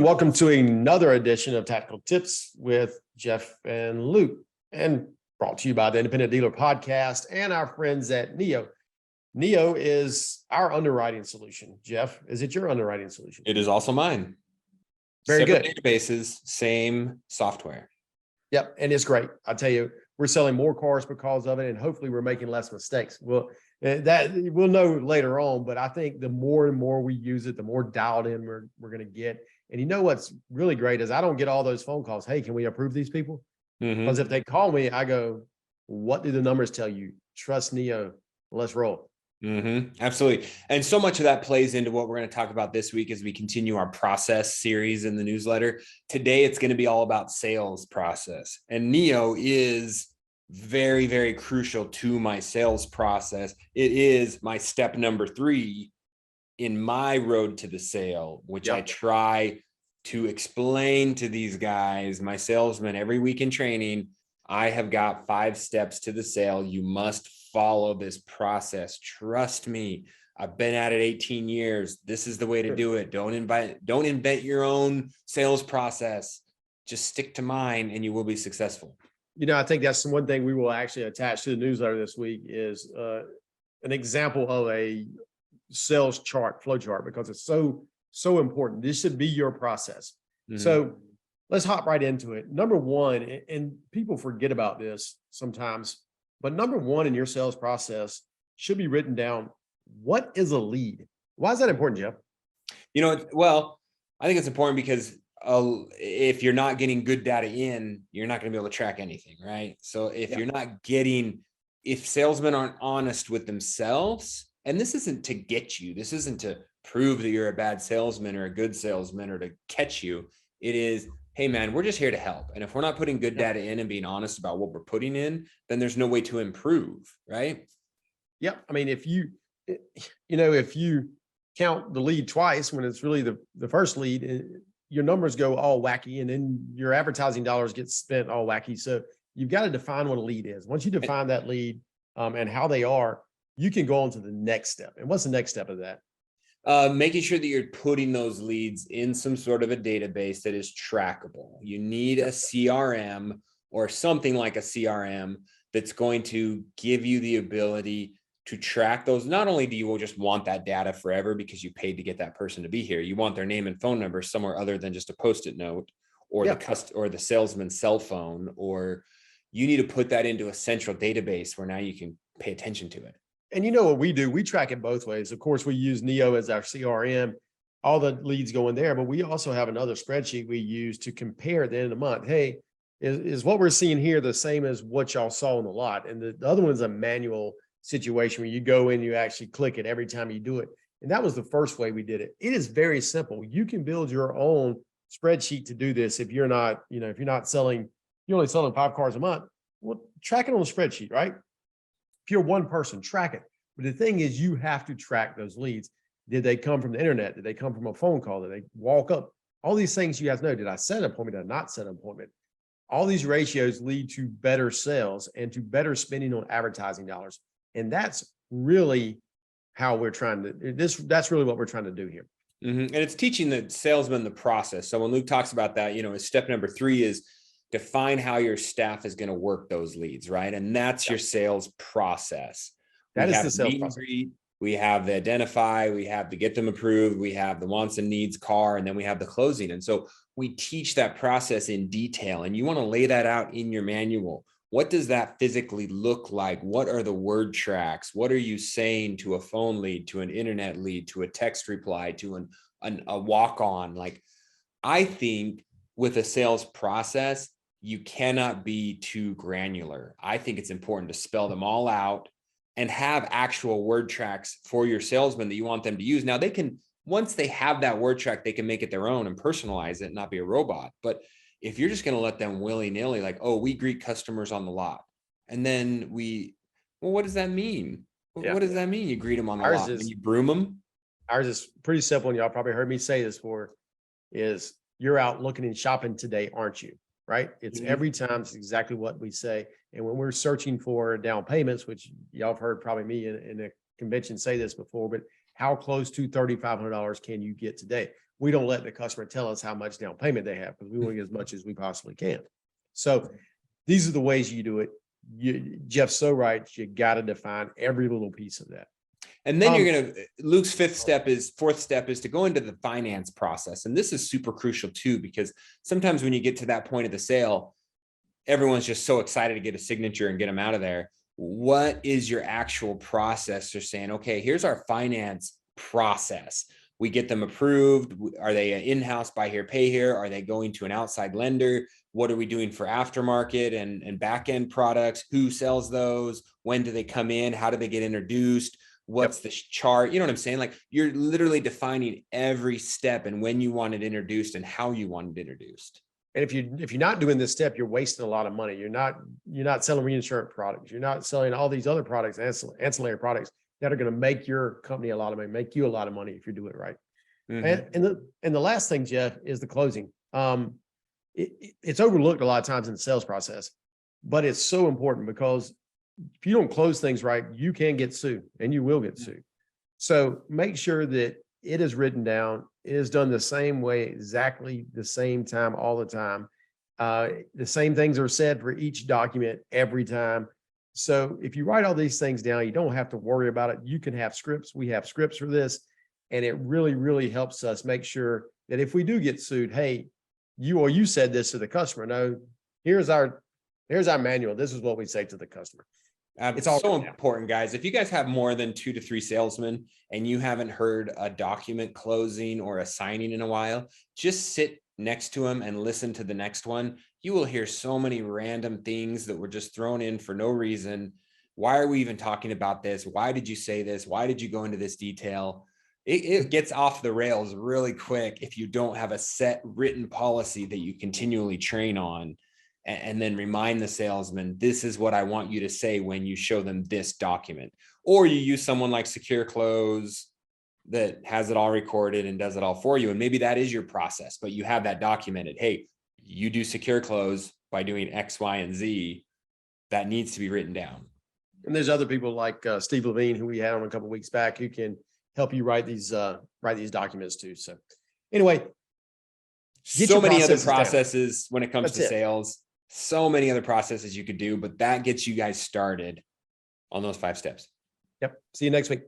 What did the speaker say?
welcome to another edition of Tactical Tips with Jeff and Luke, and brought to you by the Independent Dealer Podcast and our friends at Neo. Neo is our underwriting solution. Jeff, is it your underwriting solution? It is also mine. Very Separate good. Databases, same software. Yep, and it's great. I tell you, we're selling more cars because of it, and hopefully we're making less mistakes. Well, that we'll know later on, but I think the more and more we use it, the more dialed in we're going to get. And you know what's really great is I don't get all those phone calls. Hey, can we approve these people? Because if they call me, I go, what do the numbers tell you? Trust Neo. Let's roll. Absolutely. And so much of that plays into what we're going to talk about this week as we continue our process series in the newsletter. Today, it's going to be all about sales process. And Neo is very, very crucial to my sales process. It is my step number 3 in my road to the sale, which I try to explain to these guys, my salesmen, every week in training. I have got 5 steps to the sale. You must follow this process. Trust me. I've been at it 18 years. This is the way to do it. Don't invent your own sales process. Just stick to mine and you will be successful. You know, I think that's one thing we will actually attach to the newsletter this week is an example of a sales chart, flow chart, because it's so important. This should be your process. So let's hop right into it. Number one, and people forget about this sometimes, but number one in your sales process should be written down. What is a lead? Why is that important, Jeff? You know, well, I think it's important because if you're not getting good data in, you're not going to be able to track anything, right? So if salesmen aren't honest with themselves, and this isn't to get you, this isn't to prove that you're a bad salesman or a good salesman or to catch you. It is, hey man, we're just here to help. And if we're not putting good data in and being honest about what we're putting in, then there's no way to improve, right? Yep. I mean, if you count the lead twice when it's really the first lead, your numbers go all wacky, and then your advertising dollars get spent all wacky. So you've got to define what a lead is. Once you define that lead and how they are, you can go on to the next step. And what's the next step of that? Making sure that you're putting those leads in some sort of a database that is trackable. You need a CRM or something like a CRM that's going to give you the ability to track those. Not only do you just want that data forever because you paid to get that person to be here, you want their name and phone number somewhere other than just a Post-it note or the salesman's cell phone, or you need to put that into a central database where now you can pay attention to it. And you know what we do? We track it both ways. Of course, we use Neo as our CRM. All the leads go in there, but we also have another spreadsheet we use to compare at the end of the month. Hey, is what we're seeing here the same as what y'all saw in the lot? And the other one is a manual situation where you go in, you actually click it every time you do it. And that was the first way we did it. It is very simple. You can build your own spreadsheet to do this. If you're not, if you're only selling 5 cars a month, well, track it on the spreadsheet, right? If you're one person, track it. But the thing is, you have to track those leads. Did they come from the internet? Did they come from a phone call? Did they walk up? All these things you have to know. Did I set an appointment? Did I not set an appointment? All these ratios lead to better sales and to better spending on advertising dollars. And that's really how we're trying to, that's really what we're trying to do here. And it's teaching the salesman the process. So when Luke talks about that, step number 3 is define how your staff is going to work those leads, right? And that's your sales process. That is the sales process. We have the identify, we have the get them approved, we have the wants and needs car, and then we have the closing. And so we teach that process in detail, and you want to lay that out in your manual. What does that physically look like? What are the word tracks? What are you saying to a phone lead, to an internet lead, to a text reply, to a walk-on? Like, I think with a sales process, you cannot be too granular. I think it's important to spell them all out and have actual word tracks for your salesmen that you want them to use. Now, they can, once they have that word track, they can make it their own and personalize it, not be a robot. But if you're just going to let them willy-nilly, like, oh, we greet customers on the lot, and then what does that mean? What does that mean? You greet them on the lot and you broom them? Ours is pretty simple, and y'all probably heard me say this before, is you're out looking and shopping today, aren't you? Right? It's every time, it's exactly what we say. And when we're searching for down payments, which y'all have heard probably me in a convention say this before, but how close to $3,500 can you get today? we don't let the customer tell us how much down payment they have because we want to get as much as we possibly can. So these are the ways you do it. Jeff's so right. You got to define every little piece of that. And then Luke's fourth step is to go into the finance process. And this is super crucial too, because sometimes when you get to that point of the sale, everyone's just so excited to get a signature and get them out of there. What is your actual process for saying, okay, here's our finance process. We get them approved. Are they an in-house buy here, pay here? Are they going to an outside lender? What are we doing for aftermarket and back-end products? Who sells those? When do they come in? How do they get introduced? What's the chart? You know what I'm saying? Like, you're literally defining every step and when you want it introduced and how you want it introduced. And if you're not doing this step, you're wasting a lot of money. You're not selling reinsurance products. You're not selling all these other products, ancillary products that are going to make your company a lot of money, make you a lot of money if you do it right. Mm-hmm. And the last thing, Jeff, is the closing. It's overlooked a lot of times in the sales process, but it's so important because if you don't close things right, you can get sued and you will get sued. So make sure that it is written down. It is done the same way, exactly the same time, all the time. The same things are said for each document every time. So if you write all these things down, you don't have to worry about it. You can have scripts. We have scripts for this. And it really, really helps us make sure that if we do get sued, hey, you said this to the customer. No, here's our manual. This is what we say to the customer. It's all so important, guys. If you guys have more than 2 to 3 salesmen and you haven't heard a document closing or a signing in a while, just sit next to them and listen to the next one. You will hear so many random things that were just thrown in for no reason. Why are we even talking about this? Why did you say this? Why did you go into this detail? It gets off the rails really quick if you don't have a set written policy that you continually train on. And then remind the salesman, this is what I want you to say when you show them this document. Or you use someone like Secure Close that has it all recorded and does it all for you. And maybe that is your process, but you have that documented. Hey, you do Secure Close by doing X, Y, and Z. That needs to be written down. And there's other people like Steve Levine, who we had on a couple of weeks back, who can help you write these documents too. So anyway, so many other processes when it comes to sales. So many other processes you could do, but that gets you guys started on those 5 steps. Yep. See you next week.